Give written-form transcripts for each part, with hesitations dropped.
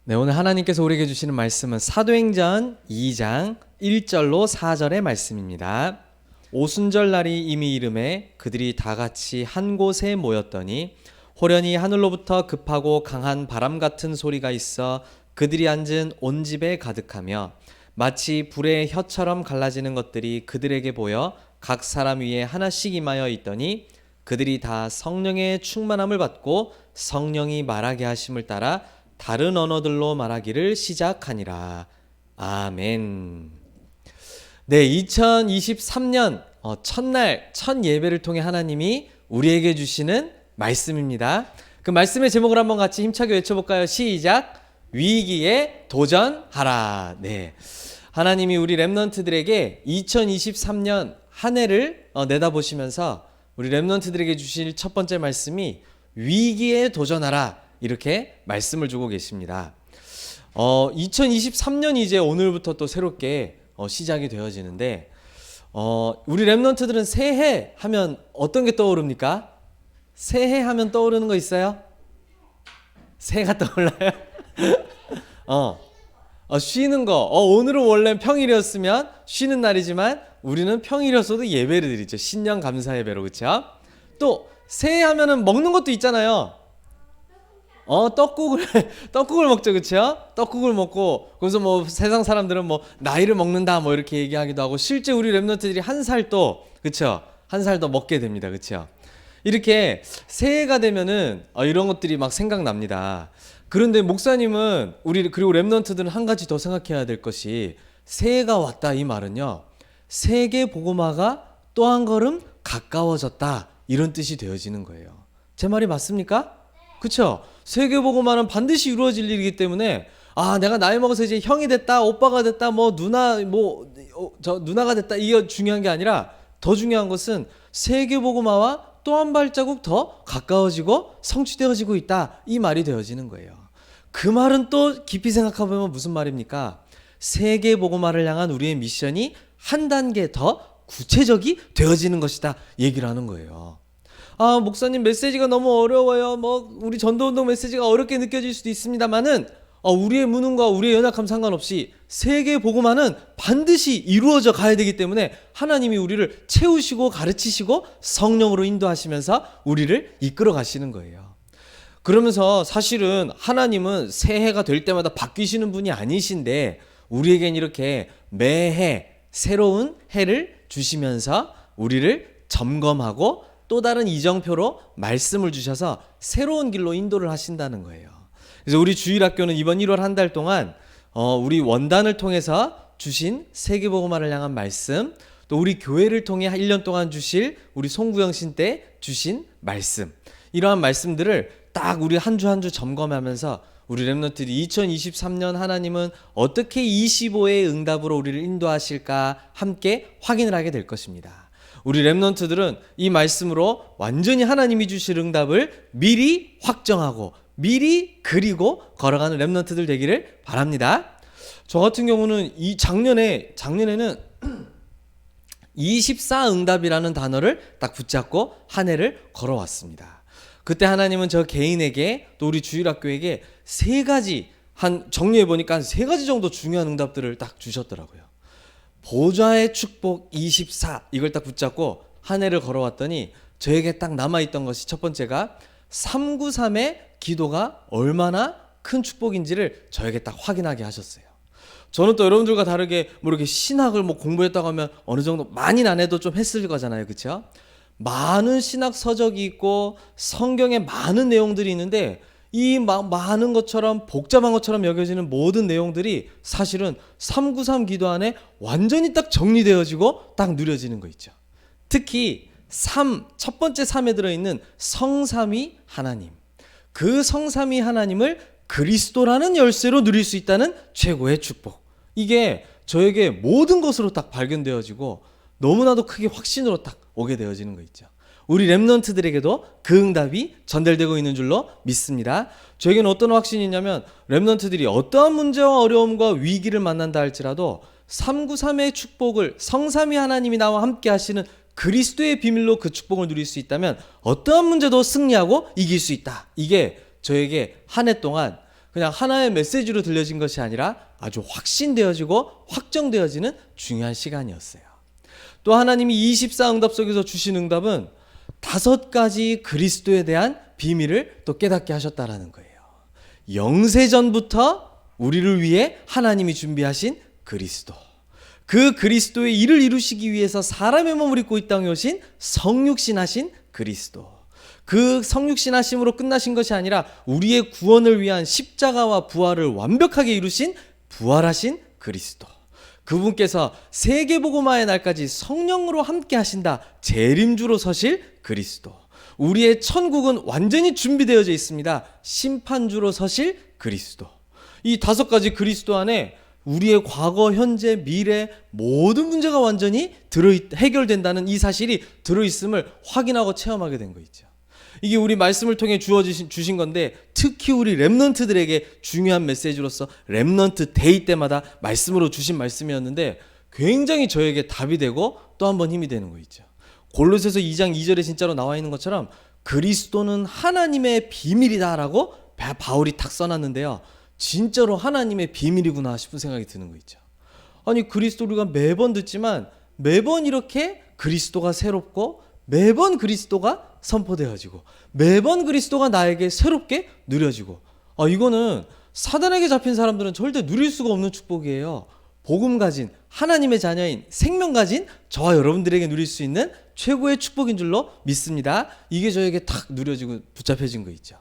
네, 오늘 하나님께서 우리에게 주시는 말씀은 사도행전 2장 1절로 4절의 말씀입니다. 오순절 날이 이미 이름에 그들이 다 같이 한 곳에 모였더니 호련히 하늘로부터 급하고 강한 바람 같은 소리가 있어 그들이 앉은 온 집에 가득하며 마치 불의 혀처럼 갈라지는 것들이 그들에게 보여 각 사람 위에 하나씩 임하여 있더니 그들이 다 성령의 충만함을 받고 성령이 말하게 하심을 따라 다른 언어들로 말하기를 시작하니라. 아멘. 네, 2023년 첫날 첫 예배를 통해 하나님이 우리에게 주시는 말씀입니다. 그 말씀의 제목을 한번 같이 힘차게 외쳐볼까요? 시작. 위기에 도전하라. 네, 하나님이 우리 렘넌트들에게 2023년 한 해를 내다보시면서 우리 렘넌트들에게 주실 첫 번째 말씀이 위기에 도전하라, 이렇게 말씀을 주고 계십니다. 2023년이 이제 오늘부터 또 새롭게 시작이 되어지는데 우리 렘넌트들은 새해 하면 어떤 게 떠오릅니까? 새해 하면 떠오르는 거 있어요? 새해가 떠올라요? 쉬는 거. 오늘은 원래 평일이었으면 쉬는 날이지만 우리는 평일이었어도 예배를 드리죠. 신년 감사 예배로. 그렇죠? 또 새해 하면은 먹는 것도 있잖아요. 떡국을 먹죠. 그렇죠? 떡국을 먹고 거기서 뭐 세상 사람들은 뭐 나이를 먹는다 뭐 이렇게 얘기하기도 하고, 실제 우리 렘넌트들이 한 살 또, 그렇죠? 한 살 더 먹게 됩니다. 그렇죠? 이렇게 새해가 되면은 이런 것들이 막 생각납니다. 그런데 목사님은 그리고 렘넌트들은 한 가지 더 생각해야 될 것이, 새해가 왔다 이 말은요, 세계 복음화가 또 한 걸음 가까워졌다, 이런 뜻이 되어지는 거예요. 제 말이 맞습니까? 그렇죠? 세계 복음화는 반드시 이루어질 일이기 때문에 내가 나이 먹어서 이제 형이 됐다, 오빠가 됐다, 뭐 누나가 됐다, 이게 중요한 게 아니라 더 중요한 것은 세계 복음화와 또 한 발자국 더 가까워지고 성취되어지고 있다, 이 말이 되어지는 거예요. 그 말은 또 깊이 생각해보면 무슨 말입니까? 세계 복음화를 향한 우리의 미션이 한 단계 더 구체적이 되어지는 것이다, 얘기를 하는 거예요. 목사님 메시지가 너무 어려워요. 우리 전도운동 메시지가 어렵게 느껴질 수도 있습니다만은 우리의 무능과 우리의 연약함 상관없이 세계 복음화는 반드시 이루어져 가야 되기 때문에 하나님이 우리를 채우시고 가르치시고 성령으로 인도하시면서 우리를 이끌어 가시는 거예요. 그러면서 사실은 하나님은 새해가 될 때마다 바뀌시는 분이 아니신데 우리에겐 이렇게 매해 새로운 해를 주시면서 우리를 점검하고 또 다른 이정표로 말씀을 주셔서 새로운 길로 인도를 하신다는 거예요. 그래서 우리 주일학교는 이번 1월 한 달 동안 우리 원단을 통해서 주신 세계복음화를 향한 말씀, 또 우리 교회를 통해 1년 동안 주실 우리 송구영신 때 주신 말씀, 이러한 말씀들을 딱 우리 한 주 한 주 점검하면서 우리 렘넌트들이 2023년 하나님은 어떻게 25의 응답으로 우리를 인도하실까 함께 확인을 하게 될 것입니다. 우리 렘넌트들은 이 말씀으로 완전히 하나님이 주실 응답을 미리 확정하고 미리 그리고 걸어가는 렘넌트들 되기를 바랍니다. 저 같은 경우는 작년에는 24응답이라는 단어를 딱 붙잡고 한 해를 걸어왔습니다. 그때 하나님은 저 개인에게 또 우리 주일학교에게 정리해보니까 한 3가지 정도 중요한 응답들을 딱 주셨더라고요. 보좌의 축복 24, 이걸 딱 붙잡고 한 해를 걸어왔더니 저에게 딱 남아있던 것이, 첫 번째가 393의 기도가 얼마나 큰 축복인지를 저에게 딱 확인하게 하셨어요. 저는 또 여러분들과 다르게 이렇게 신학을 공부했다고 하면 어느 정도 많이는 안 해도 좀 했을 거잖아요. 그렇죠? 많은 신학 서적이 있고 성경에 많은 내용들이 있는데 이 많은 것처럼 복잡한 것처럼 여겨지는 모든 내용들이 사실은 393 기도 안에 완전히 딱 정리되어지고 딱 누려지는 거 있죠. 특히 첫 번째 3에 들어있는 성삼위 하나님, 그 성삼위 하나님을 그리스도라는 열쇠로 누릴 수 있다는 최고의 축복, 이게 저에게 모든 것으로 딱 발견되어지고 너무나도 크게 확신으로 딱 오게 되어지는 거 있죠. 우리 렘넌트들에게도 그 응답이 전달되고 있는 줄로 믿습니다. 저에게는 어떤 확신이 있냐면, 렘넌트들이 어떠한 문제와 어려움과 위기를 만난다 할지라도 393의 축복을, 성삼위 하나님이 나와 함께 하시는 그리스도의 비밀로 그 축복을 누릴 수 있다면 어떠한 문제도 승리하고 이길 수 있다. 이게 저에게 한 해 동안 그냥 하나의 메시지로 들려진 것이 아니라 아주 확신되어지고 확정되어지는 중요한 시간이었어요. 또 하나님이 24 응답 속에서 주신 응답은 5가지 그리스도에 대한 비밀을 또 깨닫게 하셨다라는 거예요. 영세전부터 우리를 위해 하나님이 준비하신 그리스도, 그 그리스도의 일을 이루시기 위해서 사람의 몸을 입고 이 땅에 오신 성육신하신 그리스도, 그 성육신하심으로 끝나신 것이 아니라 우리의 구원을 위한 십자가와 부활을 완벽하게 이루신 부활하신 그리스도, 그분께서 세계복음화의 날까지 성령으로 함께 하신다 재림주로 서실 그리스도, 우리의 천국은 완전히 준비되어져 있습니다 심판주로 서실 그리스도. 이 5가지 그리스도 안에 우리의 과거, 현재, 미래 모든 문제가 완전히 해결된다는 이 사실이 들어있음을 확인하고 체험하게 된 거 있죠. 이게 우리 말씀을 통해 주신 건데, 특히 우리 렘넌트들에게 중요한 메시지로서 렘넌트 데이 때마다 말씀으로 주신 말씀이었는데 굉장히 저에게 답이 되고 또 한 번 힘이 되는 거 있죠. 골로새서 2장 2절에 진짜로 나와 있는 것처럼 그리스도는 하나님의 비밀이다라고 바울이 탁 써놨는데요. 진짜로 하나님의 비밀이구나 싶은 생각이 드는 거 있죠. 아니, 그리스도 우리가 매번 듣지만 매번 이렇게 그리스도가 새롭고 매번 그리스도가 선포되어지고 매번 그리스도가 나에게 새롭게 누려지고, 이거는 사단에게 잡힌 사람들은 절대 누릴 수가 없는 축복이에요. 복음 가진 하나님의 자녀인 생명 가진 저와 여러분들에게 누릴 수 있는 최고의 축복인 줄로 믿습니다. 이게 저에게 탁 누려지고 붙잡혀진 거 있죠.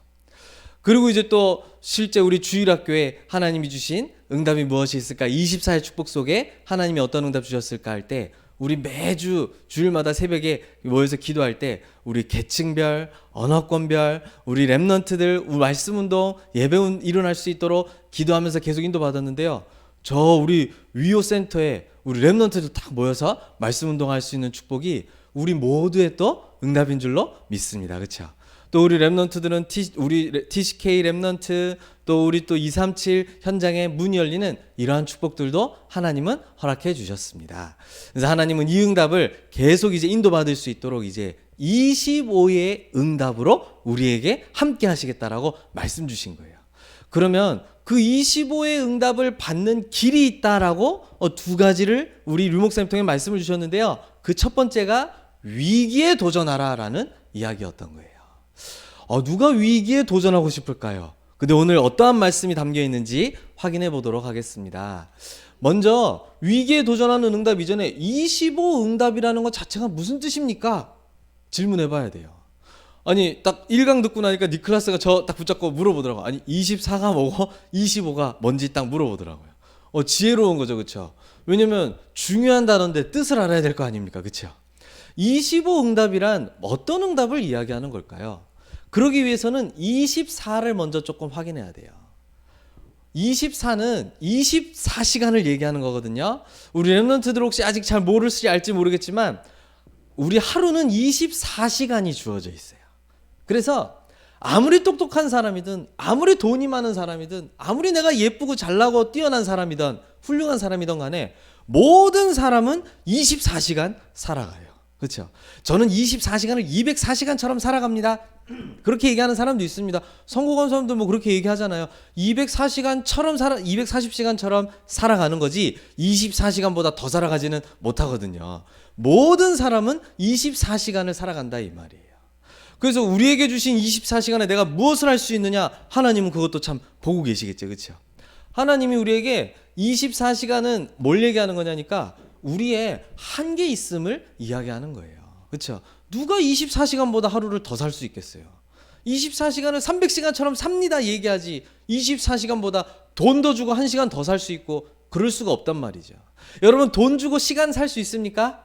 그리고 이제 또 실제 우리 주일학교에 하나님이 주신 응답이 무엇이 있을까, 24의 축복 속에 하나님이 어떤 응답 주셨을까 할 때, 우리 매주 주일마다 새벽에 모여서 기도할 때 우리 계층별, 언어권별, 우리 렘넌트들 말씀운동, 예배운 일어날 수 있도록 기도하면서 계속 인도받았는데요. 저 우리 위오센터에 우리 렘넌트들 딱 모여서 말씀운동할 수 있는 축복이 우리 모두의 또 응답인 줄로 믿습니다. 그렇죠? 또 우리 렘넌트들은 우리 TCK 렘넌트, 또 우리 또 237 현장에 문이 열리는 이러한 축복들도 하나님은 허락해 주셨습니다. 그래서 하나님은 이 응답을 계속 이제 인도받을 수 있도록 이제 25의 응답으로 우리에게 함께 하시겠다라고 말씀 주신 거예요. 그러면 그 25의 응답을 받는 길이 있다라고 2가지를 우리 류목사님 통해 말씀을 주셨는데요. 그 첫 번째가 위기에 도전하라라는 이야기였던 거예요. 누가 위기에 도전하고 싶을까요? 근데 오늘 어떠한 말씀이 담겨 있는지 확인해 보도록 하겠습니다. 먼저 위기에 도전하는 응답 이전에 25 응답이라는 것 자체가 무슨 뜻입니까? 질문해 봐야 돼요. 아니, 딱 1강 듣고 나니까 니클라스가 저 딱 붙잡고 물어보더라고요. 아니, 24가 뭐고 25가 뭔지 딱 물어보더라고요. 지혜로운 거죠, 그렇죠? 왜냐면 중요한 단어인데 뜻을 알아야 될 거 아닙니까, 그렇죠? 25 응답이란 어떤 응답을 이야기하는 걸까요? 그러기 위해서는 24를 먼저 조금 확인해야 돼요. 24는 24시간을 얘기하는 거거든요. 우리 렘넌트들 혹시 아직 잘 모를지 알지 모르겠지만 우리 하루는 24시간이 주어져 있어요. 그래서 아무리 똑똑한 사람이든 아무리 돈이 많은 사람이든 아무리 내가 예쁘고 잘나고 뛰어난 사람이든 훌륭한 사람이든 간에 모든 사람은 24시간 살아가요. 그렇죠? 저는 24시간을 204시간처럼 살아갑니다. 그렇게 얘기하는 사람도 있습니다. 성공한 사람도 뭐 그렇게 얘기하잖아요. 240시간처럼 살아가는 거지 24시간보다 더 살아가지는 못하거든요. 모든 사람은 24시간을 살아간다 이 말이에요. 그래서 우리에게 주신 24시간에 내가 무엇을 할 수 있느냐? 하나님은 그것도 참 보고 계시겠죠. 그렇죠? 하나님이 우리에게 24시간은 뭘 얘기하는 거냐니까 우리의 한계 있음을 이야기하는 거예요. 그렇죠? 누가 24시간보다 하루를 더 살 수 있겠어요? 24시간을 300시간처럼 삽니다 얘기하지 24시간보다 돈 더 주고 1시간 더 살 수 있고 그럴 수가 없단 말이죠. 여러분, 돈 주고 시간 살 수 있습니까?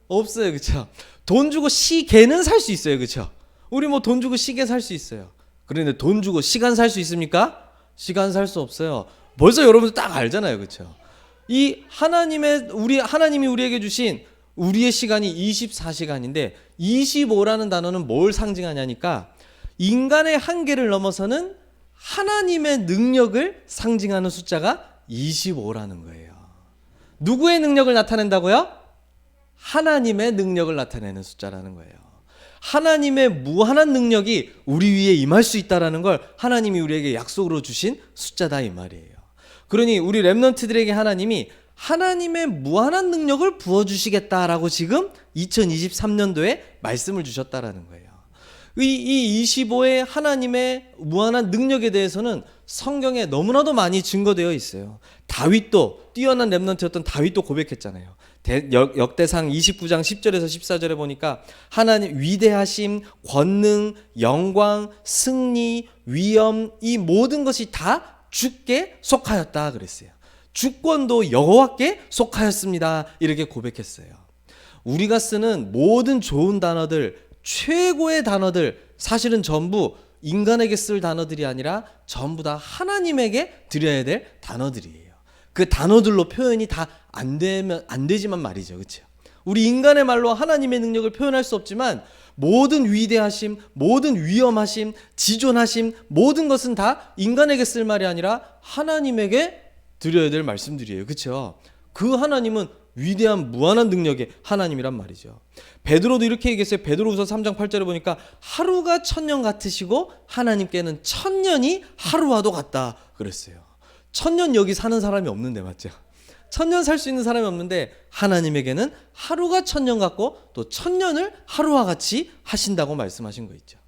없어요. 그렇죠? 돈 주고 시계는 살 수 있어요. 그렇죠? 우리 뭐 돈 주고 시계 살 수 있어요. 그런데 돈 주고 시간 살 수 있습니까? 시간 살 수 없어요. 벌써 여러분들 딱 알잖아요. 그렇죠? 이 하나님이 우리에게 주신 우리의 시간이 24시간인데 25라는 단어는 뭘 상징하냐니까 인간의 한계를 넘어서는 하나님의 능력을 상징하는 숫자가 25라는 거예요. 누구의 능력을 나타낸다고요? 하나님의 능력을 나타내는 숫자라는 거예요. 하나님의 무한한 능력이 우리 위에 임할 수 있다라는 걸 하나님이 우리에게 약속으로 주신 숫자다 이 말이에요. 그러니 우리 렘넌트들에게 하나님이 하나님의 무한한 능력을 부어주시겠다라고 지금 2023년도에 말씀을 주셨다라는 거예요. 이 25의 하나님의 무한한 능력에 대해서는 성경에 너무나도 많이 증거되어 있어요. 다윗도, 뛰어난 렘넌트였던 다윗도 고백했잖아요. 역대상 29장 10절에서 14절에 보니까 하나님 위대하심, 권능, 영광, 승리, 위엄, 이 모든 것이 다 주께 속하였다 그랬어요. 주권도 여호와께 속하였습니다. 이렇게 고백했어요. 우리가 쓰는 모든 좋은 단어들, 최고의 단어들, 사실은 전부 인간에게 쓸 단어들이 아니라 전부 다 하나님에게 드려야 될 단어들이에요. 그 단어들로 표현이 다 안 되지만 말이죠. 그렇죠? 우리 인간의 말로 하나님의 능력을 표현할 수 없지만 모든 위대하심, 모든 위엄하심, 지존하심, 모든 것은 다 인간에게 쓸 말이 아니라 하나님에게 드려야 될 말씀들이에요. 그렇죠? 그 하나님은 위대한 무한한 능력의 하나님이란 말이죠. 베드로도 이렇게 얘기했어요. 베드로후서 3장 8절에 보니까 하루가 천년 같으시고 하나님께는 천년이 하루와도 같다 그랬어요. 천년 여기 사는 사람이 없는데 맞죠? 천년 살 수 있는 사람이 없는데 하나님에게는 하루가 천년 같고 또 천년을 하루와 같이 하신다고 말씀하신 거 있죠.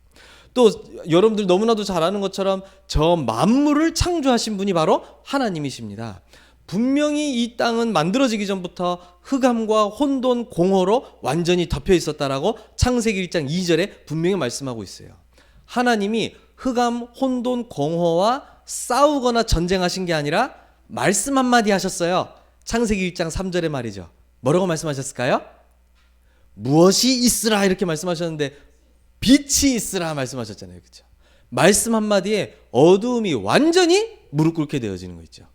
또 여러분들 너무나도 잘 아는 것처럼 저 만물을 창조하신 분이 바로 하나님이십니다. 분명히 이 땅은 만들어지기 전부터 흑암과 혼돈, 공허로 완전히 덮여 있었다라고 창세기 1장 2절에 분명히 말씀하고 있어요. 하나님이 흑암, 혼돈, 공허와 싸우거나 전쟁하신 게 아니라 말씀 한마디 하셨어요. 창세기 1장 3절에 말이죠. 뭐라고 말씀하셨을까요? 무엇이 있으라 이렇게 말씀하셨는데 빛이 있으라 말씀하셨잖아요. 그렇죠? 말씀 한마디에 어두움이 완전히 무릎 꿇게 되어지는 거 있죠.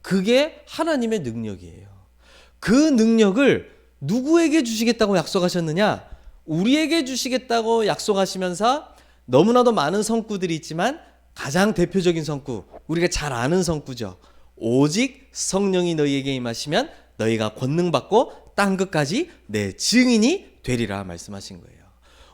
그게 하나님의 능력이에요. 그 능력을 누구에게 주시겠다고 약속하셨느냐? 우리에게 주시겠다고 약속하시면서 너무나도 많은 성구들이 있지만 가장 대표적인 성구, 우리가 잘 아는 성구죠. 오직 성령이 너희에게 임하시면 너희가 권능 받고 땅 끝까지 내 증인이 되리라 말씀하신 거예요.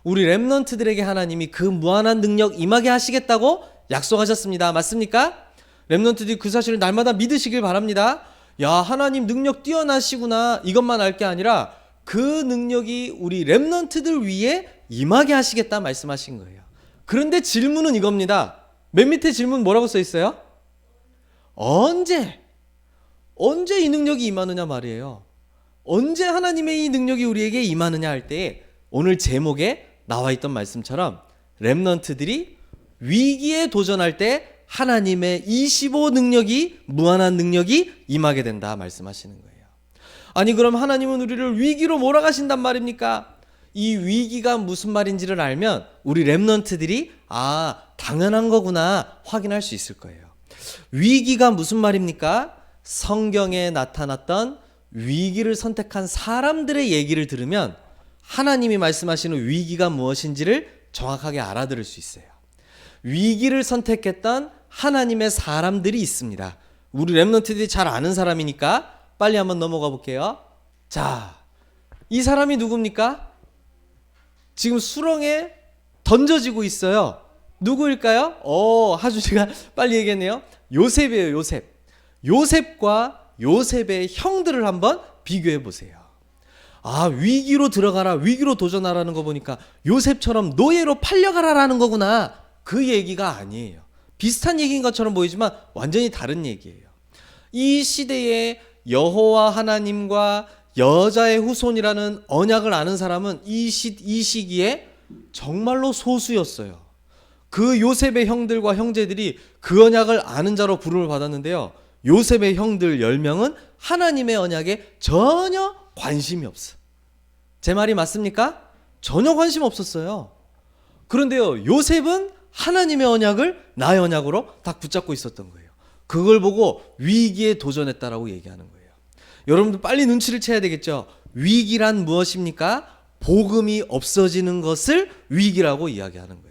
우리 렘넌트들에게 하나님이 그 무한한 능력 임하게 하시겠다고 약속하셨습니다. 맞습니까? 렘넌트들이 그 사실을 날마다 믿으시길 바랍니다. 야, 하나님 능력 뛰어나시구나 이것만 알 게 아니라 그 능력이 우리 렘넌트들 위에 임하게 하시겠다 말씀하신 거예요. 그런데 질문은 이겁니다. 맨 밑에 질문 뭐라고 써 있어요? 언제 이 능력이 임하느냐 말이에요. 언제 하나님의 이 능력이 우리에게 임하느냐 할 때 오늘 제목에 나와 있던 말씀처럼 렘넌트들이 위기에 도전할 때 하나님의 25 능력이 무한한 능력이 임하게 된다 말씀하시는 거예요. 아니 그럼 하나님은 우리를 위기로 몰아가신단 말입니까? 이 위기가 무슨 말인지를 알면 우리 렘넌트들이 당연한 거구나 확인할 수 있을 거예요. 위기가 무슨 말입니까? 성경에 나타났던 위기를 선택한 사람들의 얘기를 들으면 하나님이 말씀하시는 위기가 무엇인지를 정확하게 알아들을 수 있어요. 위기를 선택했던 하나님의 사람들이 있습니다. 우리 렘넌트들이 잘 아는 사람이니까 빨리 한번 넘어가 볼게요. 자, 이 사람이 누굽니까? 지금 수렁에 던져지고 있어요. 누구일까요? 하준이가 빨리 얘기했네요. 요셉이에요. 요셉. 요셉과 요셉의 형들을 한번 비교해 보세요. 위기로 들어가라, 위기로 도전하라는 거 보니까 요셉처럼 노예로 팔려가라라는 거구나. 그 얘기가 아니에요. 비슷한 얘기인 것처럼 보이지만 완전히 다른 얘기예요. 이 시대에 여호와 하나님과 여자의 후손이라는 언약을 아는 사람은 이 시기에 정말로 소수였어요. 그 요셉의 형들과 형제들이 그 언약을 아는 자로 부름을 받았는데요. 요셉의 형들 10명은 하나님의 언약에 전혀 관심이 없어. 제 말이 맞습니까? 전혀 관심 없었어요. 그런데요, 요셉은 하나님의 언약을 나의 언약으로 딱 붙잡고 있었던 거예요. 그걸 보고 위기에 도전했다라고 얘기하는 거예요. 여러분들 빨리 눈치를 채야 되겠죠. 위기란 무엇입니까? 복음이 없어지는 것을 위기라고 이야기하는 거예요.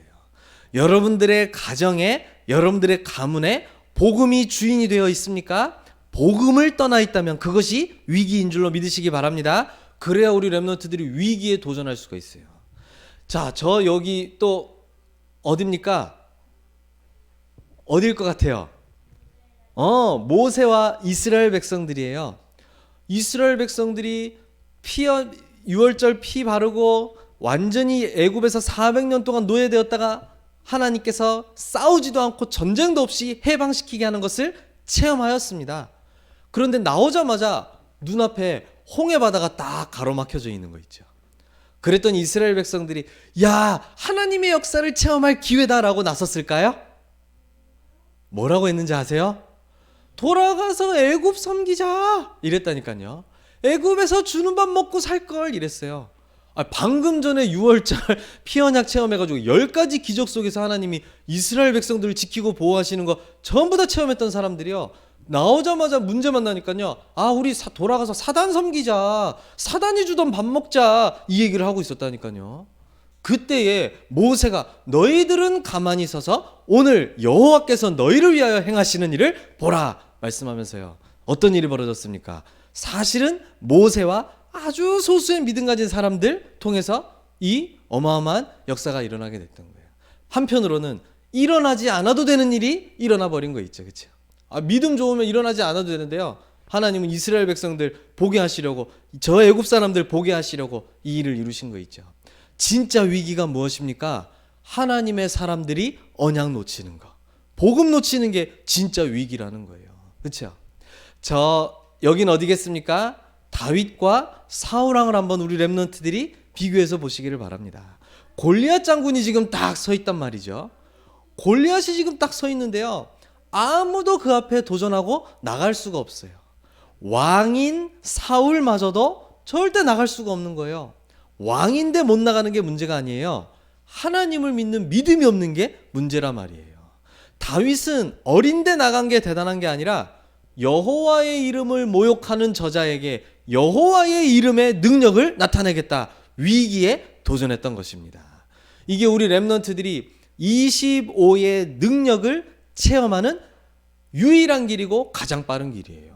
여러분들의 가정에, 여러분들의 가문에 복음이 주인이 되어 있습니까? 복음을 떠나 있다면 그것이 위기인 줄로 믿으시기 바랍니다. 그래야 우리 렘넌트들이 위기에 도전할 수가 있어요. 자, 저 여기 또 어딥니까? 어딜 것 같아요? 모세와 이스라엘 백성들이에요. 이스라엘 백성들이 유월절 피 바르고 완전히 애굽에서 400년 동안 노예되었다가 하나님께서 싸우지도 않고 전쟁도 없이 해방시키게 하는 것을 체험하였습니다. 그런데 나오자마자 눈앞에 홍해 바다가 딱 가로막혀져 있는 거 있죠. 그랬더니 이스라엘 백성들이 야, 하나님의 역사를 체험할 기회다라고 나섰을까요? 뭐라고 했는지 아세요? 돌아가서 애굽 섬기자 이랬다니까요. 애굽에서 주는 밥 먹고 살 걸 이랬어요. 방금 전에 6월절 피언약 체험해가지고 10가지 기적 속에서 하나님이 이스라엘 백성들을 지키고 보호하시는 거 전부 다 체험했던 사람들이요, 나오자마자 문제 만나니까요, 우리 돌아가서 사단 섬기자, 사단이 주던 밥 먹자, 이 얘기를 하고 있었다니까요. 그때에 모세가 너희들은 가만히 서서 오늘 여호와께서 너희를 위하여 행하시는 일을 보라 말씀하면서요, 어떤 일이 벌어졌습니까? 사실은 모세와 아주 소수의 믿음 가진 사람들 통해서 이 어마어마한 역사가 일어나게 됐던 거예요. 한편으로는 일어나지 않아도 되는 일이 일어나 버린 거 있죠, 그렇죠? 믿음 좋으면 일어나지 않아도 되는데요, 하나님은 이스라엘 백성들 보게 하시려고, 저 애굽 사람들 보게 하시려고 이 일을 이루신 거 있죠. 진짜 위기가 무엇입니까? 하나님의 사람들이 언약 놓치는 거, 복음 놓치는 게 진짜 위기라는 거예요, 그렇죠? 여긴 어디겠습니까? 다윗과 사울왕을 한번 우리 렘넌트들이 비교해서 보시기를 바랍니다. 골리앗 장군이 지금 딱 서 있단 말이죠. 골리앗이 지금 딱 서 있는데요, 아무도 그 앞에 도전하고 나갈 수가 없어요. 왕인 사울마저도 절대 나갈 수가 없는 거예요. 왕인데 못 나가는 게 문제가 아니에요. 하나님을 믿는 믿음이 없는 게 문제란 말이에요. 다윗은 어린데 나간 게 대단한 게 아니라 여호와의 이름을 모욕하는 저자에게 여호와의 이름의 능력을 나타내겠다, 위기에 도전했던 것입니다. 이게 우리 렘넌트들이 25의 능력을 체험하는 유일한 길이고 가장 빠른 길이에요.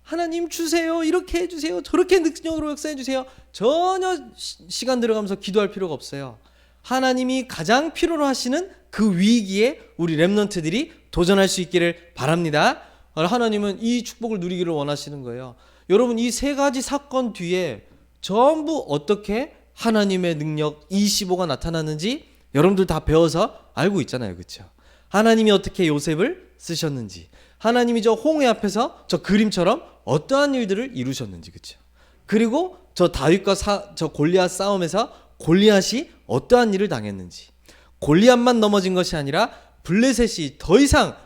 하나님 주세요, 이렇게 해주세요, 저렇게 능력으로 역사해주세요, 전혀 시간 들어가면서 기도할 필요가 없어요. 하나님이 가장 필요로 하시는 그 위기에 우리 렘넌트들이 도전할 수 있기를 바랍니다. 하나님은 이 축복을 누리기를 원하시는 거예요. 여러분, 이 세 가지 사건 뒤에 전부 어떻게 하나님의 능력 25가 나타났는지 여러분들 다 배워서 알고 있잖아요, 그렇죠? 하나님이 어떻게 요셉을 쓰셨는지, 하나님이 저 홍해 앞에서 저 그림처럼 어떠한 일들을 이루셨는지, 그렇죠? 그리고 저 다윗과 저 골리앗 싸움에서 골리앗이 어떠한 일을 당했는지, 골리앗만 넘어진 것이 아니라 블레셋이 더 이상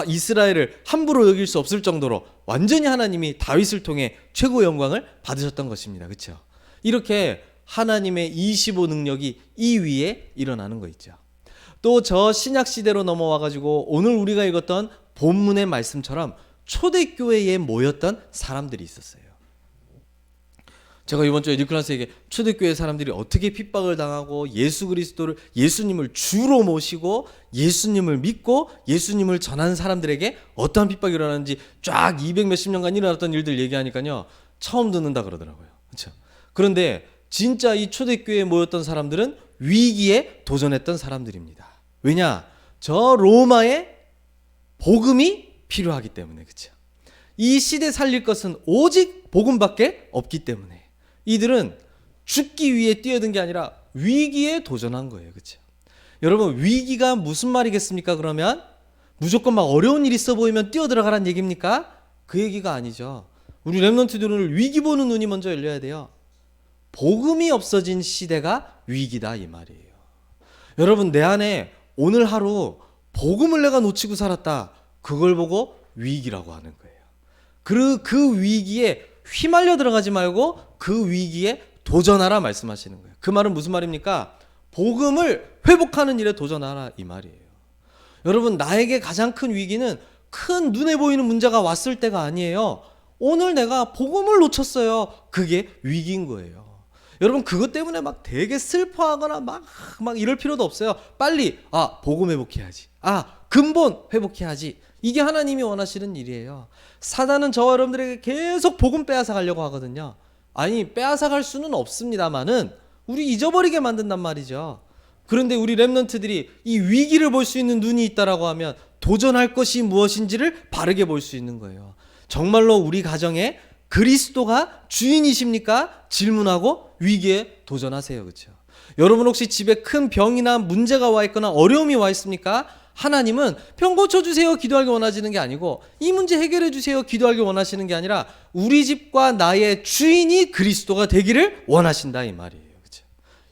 이스라엘을 함부로 여길 수 없을 정도로 완전히 하나님이 다윗을 통해 최고의 영광을 받으셨던 것입니다, 그렇죠? 이렇게 하나님의 25 능력이 이 위에 일어나는 거 있죠. 또 저 신약 시대로 넘어와 가지고 오늘 우리가 읽었던 본문의 말씀처럼 초대교회에 모였던 사람들이 있었어요. 제가 이번 주에 니콜라스에게 초대교회 사람들이 어떻게 핍박을 당하고 예수님을 주로 모시고 예수님을 믿고 예수님을 전하는 사람들에게 어떠한 핍박이 일어나는지 쫙 200 몇십 년간 일어났던 일들 얘기하니까요, 처음 듣는다 그러더라고요, 그렇죠? 그런데 진짜 이 초대교회에 모였던 사람들은 위기에 도전했던 사람들입니다. 왜냐? 저 로마의 복음이 필요하기 때문에, 그렇죠? 이 시대 살릴 것은 오직 복음밖에 없기 때문에 이들은 죽기 위해 뛰어든 게 아니라 위기에 도전한 거예요, 그렇죠? 여러분, 위기가 무슨 말이겠습니까? 그러면 무조건 막 어려운 일 있어 보이면 뛰어들어가란 얘기입니까? 그 얘기가 아니죠. 우리 렘넌트들은 위기 보는 눈이 먼저 열려야 돼요. 복음이 없어진 시대가 위기다, 이 말이에요. 여러분, 내 안에 오늘 하루 복음을 내가 놓치고 살았다, 그걸 보고 위기라고 하는 거예요. 그 위기에 휘말려 들어가지 말고 그 위기에 도전하라 말씀하시는 거예요. 그 말은 무슨 말입니까? 복음을 회복하는 일에 도전하라, 이 말이에요. 여러분, 나에게 가장 큰 위기는 큰 눈에 보이는 문제가 왔을 때가 아니에요. 오늘 내가 복음을 놓쳤어요. 그게 위기인 거예요. 여러분, 그것 때문에 막 되게 슬퍼하거나 막 이럴 필요도 없어요. 빨리 복음 회복해야지, 근본 회복해야지. 이게 하나님이 원하시는 일이에요. 사단은 저와 여러분들에게 계속 복음 빼앗아 가려고 하거든요. 아니, 빼앗아 갈 수는 없습니다만은 우리 잊어버리게 만든단 말이죠. 그런데 우리 렘넌트들이 이 위기를 볼 수 있는 눈이 있다라고 하면 도전할 것이 무엇인지를 바르게 볼 수 있는 거예요. 정말로 우리 가정에 그리스도가 주인이십니까? 질문하고 위기에 도전하세요. 그렇죠? 여러분 혹시 집에 큰 병이나 문제가 와 있거나 어려움이 와 있습니까? 하나님은 병 고쳐주세요 기도하기 원하시는 게 아니고 이 문제 해결해 주세요 기도하기 원하시는 게 아니라 우리 집과 나의 주인이 그리스도가 되기를 원하신다 이 말이에요. 그렇죠?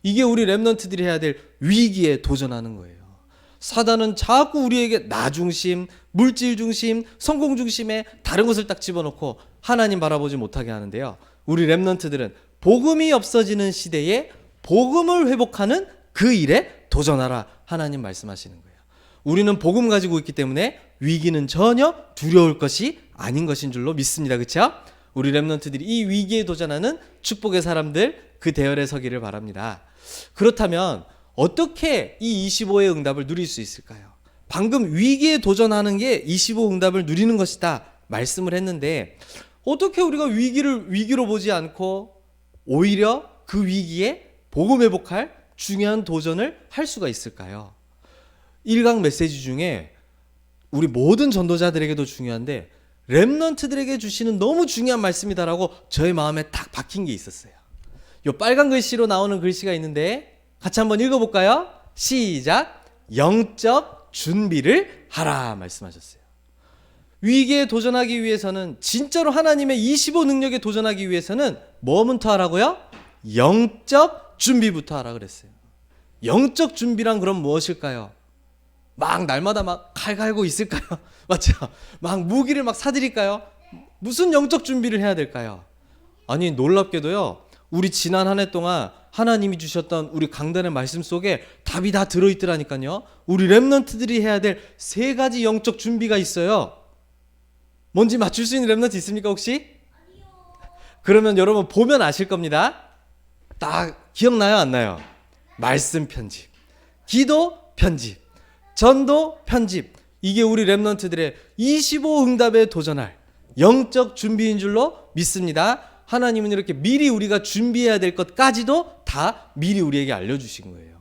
이게 우리 렘넌트들이 해야 될 위기에 도전하는 거예요. 사단은 자꾸 우리에게 나 중심, 물질 중심, 성공 중심에 다른 것을 딱 집어넣고 하나님 바라보지 못하게 하는데요. 우리 렘넌트들은 복음이 없어지는 시대에 복음을 회복하는 그 일에 도전하라 하나님 말씀하시는 거예요. 우리는 복음 가지고 있기 때문에 위기는 전혀 두려울 것이 아닌 것인 줄로 믿습니다. 그렇죠? 우리 렘넌트들이 이 위기에 도전하는 축복의 사람들 그 대열에 서기를 바랍니다. 그렇다면 어떻게 이 25의 응답을 누릴 수 있을까요? 방금 위기에 도전하는 게 25 응답을 누리는 것이다 말씀을 했는데 어떻게 우리가 위기를 위기로 보지 않고 오히려 그 위기에 복음 회복할 중요한 도전을 할 수가 있을까요? 1강 메시지 중에 우리 모든 전도자들에게도 중요한데 렘넌트들에게 주시는 너무 중요한 말씀이다라고 저의 마음에 딱 박힌 게 있었어요. 요 빨간 글씨로 나오는 글씨가 있는데 같이 한번 읽어볼까요? 시작! 영적 준비를 하라 말씀하셨어요. 위기에 도전하기 위해서는 진짜로 하나님의 25 능력에 도전하기 위해서는 뭐부터 하라고요? 영적 준비부터 하라 그랬어요. 영적 준비란 그럼 무엇일까요? 막 날마다 막 칼 갈고 있을까요? 맞죠? 막 무기를 막 사드릴까요? 무슨 영적 준비를 해야 될까요? 아니 놀랍게도요. 우리 지난 한 해 동안 하나님이 주셨던 우리 강단의 말씀 속에 답이 다 들어있더라니까요. 우리 렘넌트들이 해야 될 3가지 영적 준비가 있어요. 뭔지 맞출 수 있는 렘넌트 있습니까 혹시? 그러면 여러분 보면 아실 겁니다. 딱 기억나요 안 나요? 말씀 편집, 기도 편집, 전도 편집. 이게 우리 렘넌트들의 25 응답에 도전할 영적 준비인 줄로 믿습니다. 하나님은 이렇게 미리 우리가 준비해야 될 것까지도 다 미리 우리에게 알려주신 거예요.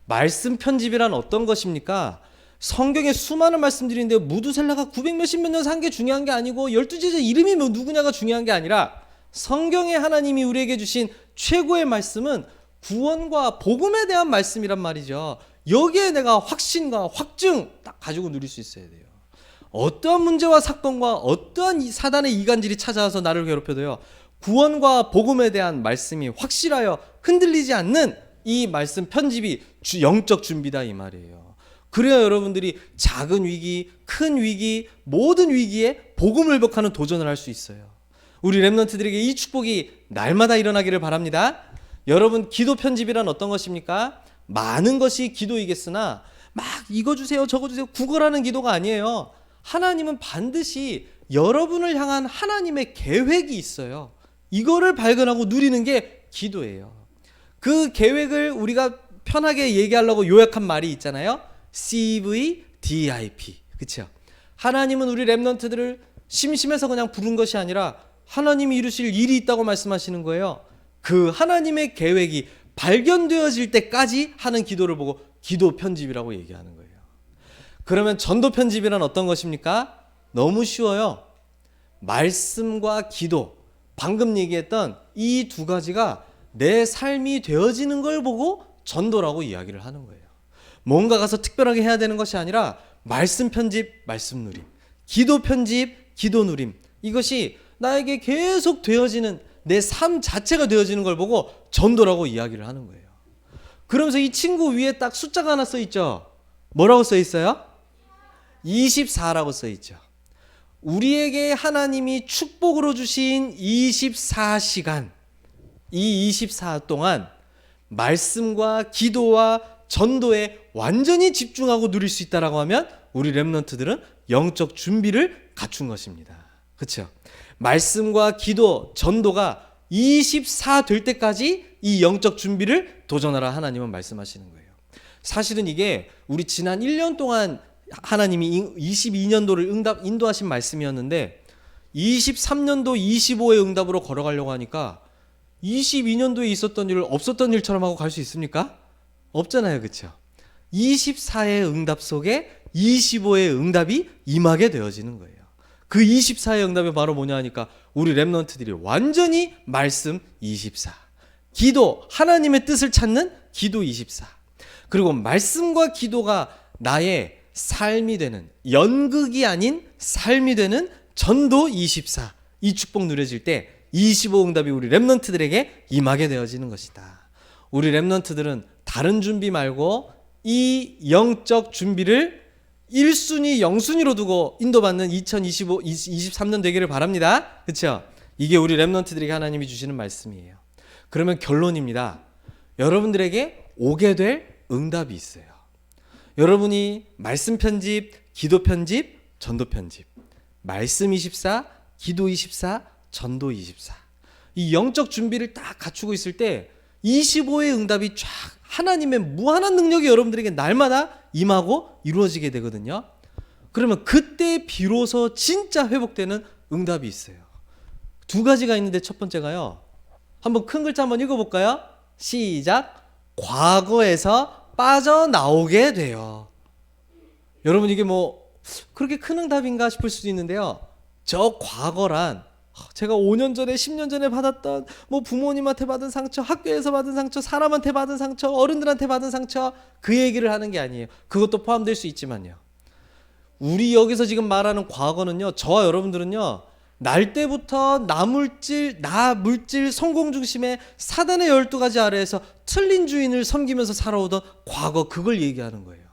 말씀 편집이란 어떤 것입니까? 성경에 수많은 말씀들인데 무두셀라가 900 몇십 몇 년 산 게 중요한 게 아니고 12제자 이름이 뭐 누구냐가 중요한 게 아니라 성경에 하나님이 우리에게 주신 최고의 말씀은 구원과 복음에 대한 말씀이란 말이죠. 여기에 내가 확신과 확증 딱 가지고 누릴 수 있어야 돼요. 어떠한 문제와 사건과 어떠한 사단의 이간질이 찾아와서 나를 괴롭혀도요. 구원과 복음에 대한 말씀이 확실하여 흔들리지 않는 이 말씀 편집이 영적 준비다 이 말이에요. 그래야 여러분들이 작은 위기, 큰 위기, 모든 위기에 복음을 회복하는 도전을 할 수 있어요. 우리 렘넌트들에게 이 축복이 날마다 일어나기를 바랍니다. 여러분 기도 편집이란 어떤 것입니까? 많은 것이 기도이겠으나 막 이거 주세요 저거 주세요 구걸하는 기도가 아니에요. 하나님은 반드시 여러분을 향한 하나님의 계획이 있어요. 이거를 발견하고 누리는 게 기도예요. 그 계획을 우리가 편하게 얘기하려고 요약한 말이 있잖아요. CVDIP. 그렇죠? 하나님은 우리 렘넌트들을 심심해서 그냥 부른 것이 아니라 하나님이 이루실 일이 있다고 말씀하시는 거예요. 그 하나님의 계획이 발견되어질 때까지 하는 기도를 보고 기도 편집이라고 얘기하는 거예요. 그러면 전도 편집이란 어떤 것입니까? 너무 쉬워요. 말씀과 기도, 방금 얘기했던 이 2가지가 내 삶이 되어지는 걸 보고 전도라고 이야기를 하는 거예요. 뭔가 가서 특별하게 해야 되는 것이 아니라 말씀 편집, 말씀 누림, 기도 편집, 기도 누림. 이것이 나에게 계속 되어지는 내 삶 자체가 되어지는 걸 보고 전도라고 이야기를 하는 거예요. 그러면서 이 친구 위에 딱 숫자가 하나 써 있죠. 뭐라고 써 있어요? 24라고 써 있죠. 우리에게 하나님이 축복으로 주신 24시간, 이 24 동안 말씀과 기도와 전도에 완전히 집중하고 누릴 수 있다라고 하면 우리 렘넌트들은 영적 준비를 갖춘 것입니다. 그렇죠? 말씀과 기도, 전도가 24 될 때까지 이 영적 준비를 도전하라 하나님은 말씀하시는 거예요. 사실은 이게 우리 지난 1년 동안 하나님이 22년도를 인도하신 말씀이었는데 23년도 25의 응답으로 걸어가려고 하니까 22년도에 있었던 일 없었던 일처럼 하고 갈 수 있습니까? 없잖아요. 그렇죠? 24의 응답 속에 25의 응답이 임하게 되어지는 거예요. 그 24의 응답이 바로 뭐냐 하니까 우리 렘넌트들이 완전히 말씀 24, 기도, 하나님의 뜻을 찾는 기도 24, 그리고 말씀과 기도가 나의 삶이 되는, 연극이 아닌 삶이 되는 전도 24, 이 축복 누려질 때 25 응답이 우리 렘넌트들에게 임하게 되어지는 것이다. 우리 렘넌트들은 다른 준비 말고 이 영적 준비를 1순위, 0순위로 두고 인도받는 23년 되기를 바랍니다. 그렇죠? 이게 우리 렘넌트들에게 하나님이 주시는 말씀이에요. 그러면 결론입니다. 여러분들에게 오게 될 응답이 있어요. 여러분이 말씀 편집, 기도 편집, 전도 편집, 말씀 24, 기도 24, 전도 24, 이 영적 준비를 딱 갖추고 있을 때 25의 응답이 쫙 하나님의 무한한 능력이 여러분들에게 날마다 임하고 이루어지게 되거든요. 그러면 그때 비로소 진짜 회복되는 응답이 있어요. 두 가지가 있는데 첫 번째가요. 한번 큰 글자 한번 읽어볼까요? 시작. 과거에서 빠져나오게 돼요. 여러분 이게 뭐 그렇게 큰 응답인가 싶을 수도 있는데요. 저 과거란 제가 5년 전에 10년 전에 받았던 뭐 부모님한테 받은 상처, 학교에서 받은 상처, 사람한테 받은 상처, 어른들한테 받은 상처, 그 얘기를 하는 게 아니에요. 그것도 포함될 수 있지만요. 우리 여기서 지금 말하는 과거는요. 저와 여러분들은요. 날 때부터 나 물질, 성공 중심의 사단의 12가지 아래에서 틀린 주인을 섬기면서 살아오던 과거, 그걸 얘기하는 거예요.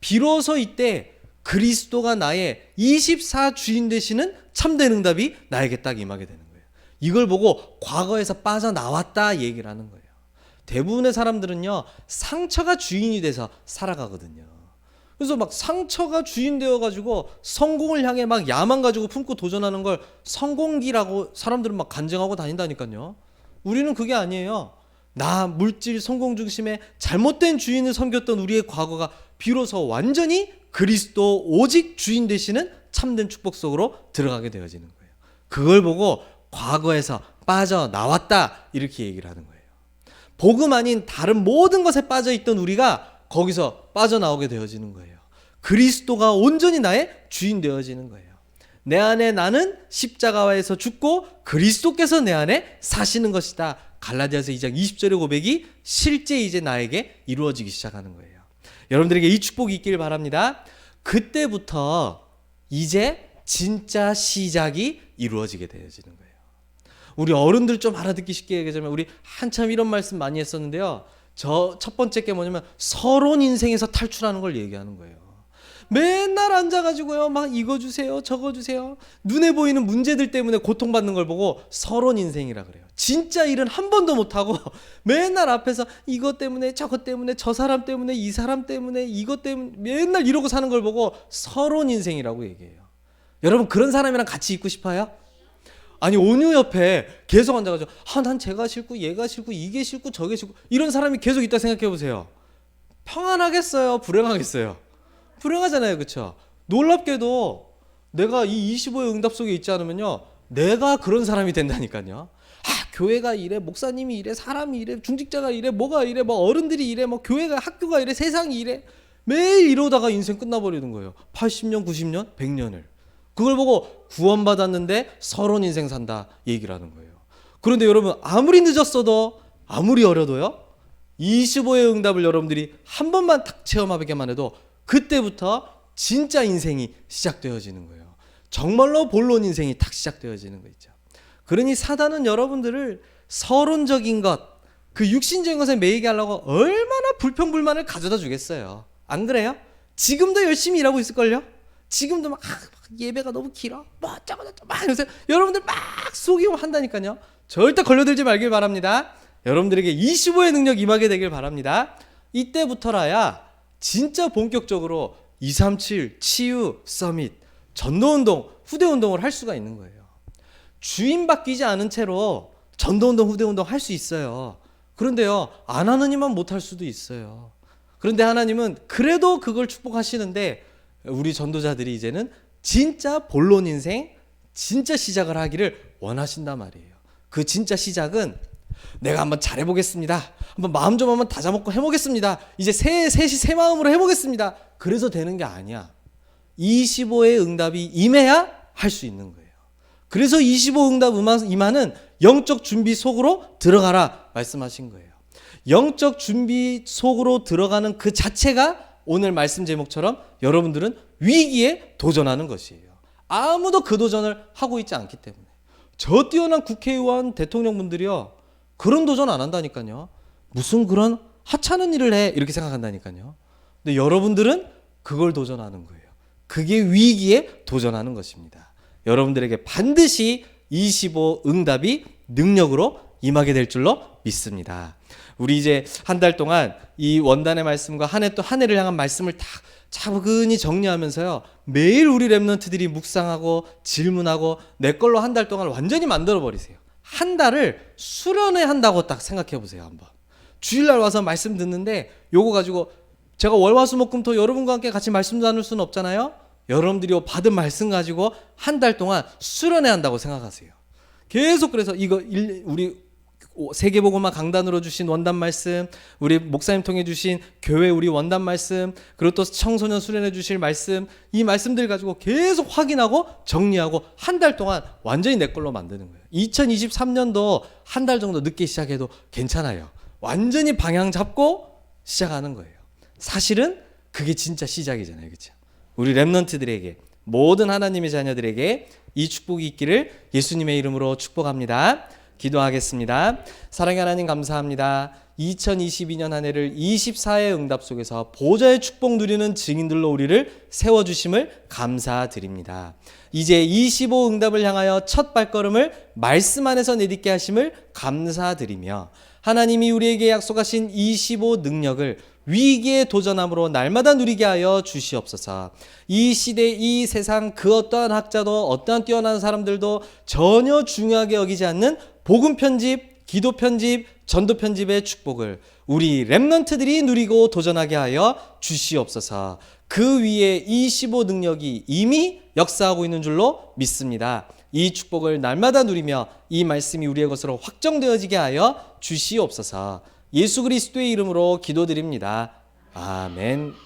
비로소 이때 그리스도가 나의 24 주인 되시는 참된 응답이 나에게 딱 임하게 되는 거예요. 이걸 보고 과거에서 빠져나왔다 얘기를 하는 거예요. 대부분의 사람들은요, 상처가 주인이 돼서 살아가거든요. 그래서 막 상처가 주인 되어가지고 성공을 향해 막 야망 가지고 품고 도전하는 걸 성공기라고 사람들은 막 간증하고 다닌다니까요. 우리는 그게 아니에요. 나 물질 성공 중심의 잘못된 주인을 섬겼던 우리의 과거가 비로소 완전히 그리스도 오직 주인 되시는 참된 축복 속으로 들어가게 되어지는 거예요. 그걸 보고 과거에서 빠져나왔다 이렇게 얘기를 하는 거예요. 복음 아닌 다른 모든 것에 빠져있던 우리가 거기서 빠져나오게 되어지는 거예요. 그리스도가 온전히 나의 주인 되어지는 거예요. 내 안에 나는 십자가에서 죽고 그리스도께서 내 안에 사시는 것이다. 갈라디아서 2장 20절의 고백이 실제 이제 나에게 이루어지기 시작하는 거예요. 여러분들에게 이 축복이 있길 바랍니다. 그때부터 이제 진짜 시작이 이루어지게 되어지는 거예요. 우리 어른들 좀 알아듣기 쉽게 얘기하자면 우리 한참 이런 말씀 많이 했었는데요. 저 첫 번째 게 뭐냐면 서론 인생에서 탈출하는 걸 얘기하는 거예요. 맨날 앉아가지고요 막 이거 주세요 저거 주세요, 눈에 보이는 문제들 때문에 고통받는 걸 보고 서론 인생이라 그래요. 진짜 일은 한 번도 못하고 맨날 앞에서 이것 때문에 저것 때문에 저 사람 때문에 이 사람 때문에 이것 때문에 맨날 이러고 사는 걸 보고 서론 인생이라고 얘기해요. 여러분 그런 사람이랑 같이 있고 싶어요? 아니 온유 옆에 계속 앉아가지고 난 제가 싫고 얘가 싫고 이게 싫고 저게 싫고 이런 사람이 계속 있다 생각해 보세요. 평안하겠어요? 불행하겠어요? 불행하잖아요. 그렇죠? 놀랍게도 내가 이 25의 응답 속에 있지 않으면요 내가 그런 사람이 된다니까요. 교회가 이래, 목사님이 이래, 사람이 이래, 중직자가 이래, 뭐가 이래, 뭐 어른들이 이래, 뭐 교회가 학교가 이래, 세상이 이래, 매일 이러다가 인생 끝나버리는 거예요. 80년 90년 100년을 그걸 보고 구원받았는데 서론 인생 산다 얘기를 하는 거예요. 그런데 여러분 아무리 늦었어도 아무리 어려도요 25의 응답을 여러분들이 한 번만 딱 체험하게만 해도 그때부터 진짜 인생이 시작되어지는 거예요. 정말로 본론 인생이 딱 시작되어지는 거 있죠. 그러니 사단은 여러분들을 서론적인 것, 그 육신적인 것에 매이게 하려고 얼마나 불평불만을 가져다 주겠어요. 안 그래요? 지금도 열심히 일하고 있을걸요? 지금도 막 예배가 너무 길어 뭐 어쩌고저쩌고 막 요새 여러분들 막 속이고 한다니까요. 절대 걸려들지 말길 바랍니다. 여러분들에게 25의 능력 임하게 되길 바랍니다. 이때부터라야 진짜 본격적으로 237 치유 서밋 전도운동 후대운동을 할 수가 있는 거예요. 주인 바뀌지 않은 채로 전도운동 후대운동 할 수 있어요. 그런데요 안 하는 이만 못할 수도 있어요. 그런데 하나님은 그래도 그걸 축복하시는데 우리 전도자들이 이제는 진짜 본론 인생 진짜 시작을 하기를 원하신단 말이에요. 그 진짜 시작은 내가 한번 잘해보겠습니다. 한번 마음 좀 한번 다잡고 해보겠습니다. 이제 셋이 새 마음으로 해보겠습니다. 그래서 되는 게 아니야. 25의 응답이 임해야 할 수 있는 거예요. 그래서 25 응답 임하는 영적 준비 속으로 들어가라 말씀하신 거예요. 영적 준비 속으로 들어가는 그 자체가 오늘 말씀 제목처럼 여러분들은 위기에 도전하는 것이에요. 아무도 그 도전을 하고 있지 않기 때문에. 저 뛰어난 국회의원, 대통령분들이요, 그런 도전 안 한다니까요. 무슨 그런 하찮은 일을 해 이렇게 생각한다니까요. 근데 여러분들은 그걸 도전하는 거예요. 그게 위기에 도전하는 것입니다. 여러분들에게 반드시 25 응답이 능력으로 임하게 될 줄로 믿습니다. 우리 이제 한 달 동안 이 원단의 말씀과 한 해를 향한 말씀을 다 차분히 정리하면서요, 매일 우리 랩런트들이 묵상하고 질문하고 내 걸로 한 달 동안 완전히 만들어 버리세요. 한 달을 수련회 한다고 딱 생각해 보세요. 한번 주일날 와서 말씀 듣는데 요거 가지고 제가 월화수목금토 여러분과 함께 같이 말씀 나눌 수는 없잖아요. 여러분들이 받은 말씀 가지고 한 달 동안 수련회 한다고 생각하세요. 계속 그래서 이거 우리 세계복음화 강단으로 주신 원단 말씀, 우리 목사님 통해 주신 교회 우리 원단 말씀, 그리고 또 청소년 수련해 주실 말씀, 이 말씀들 가지고 계속 확인하고 정리하고 한 달 동안 완전히 내 걸로 만드는 거예요. 2023년도 한 달 정도 늦게 시작해도 괜찮아요. 완전히 방향 잡고 시작하는 거예요. 사실은 그게 진짜 시작이잖아요. 그렇죠? 우리 랩런트들에게, 모든 하나님의 자녀들에게 이 축복이 있기를 예수님의 이름으로 축복합니다. 기도하겠습니다. 사랑의 하나님 감사합니다. 2022년 한 해를 24의 응답 속에서 보좌의 축복 누리는 증인들로 우리를 세워주심을 감사드립니다. 이제 25 응답을 향하여 첫 발걸음을 말씀 안에서 내딛게 하심을 감사드리며, 하나님이 우리에게 약속하신 25 능력을 위기에 도전함으로 날마다 누리게 하여 주시옵소서. 이 시대, 이 세상 그 어떠한 학자도 어떠한 뛰어난 사람들도 전혀 중요하게 여기지 않는 복음 편집, 기도 편집, 전도 편집의 축복을 우리 랩런트들이 누리고 도전하게 하여 주시옵소서. 그 위에 25 능력이 이미 역사하고 있는 줄로 믿습니다. 이 축복을 날마다 누리며 이 말씀이 우리의 것으로 확정되어지게 하여 주시옵소서. 예수 그리스도의 이름으로 기도드립니다. 아멘.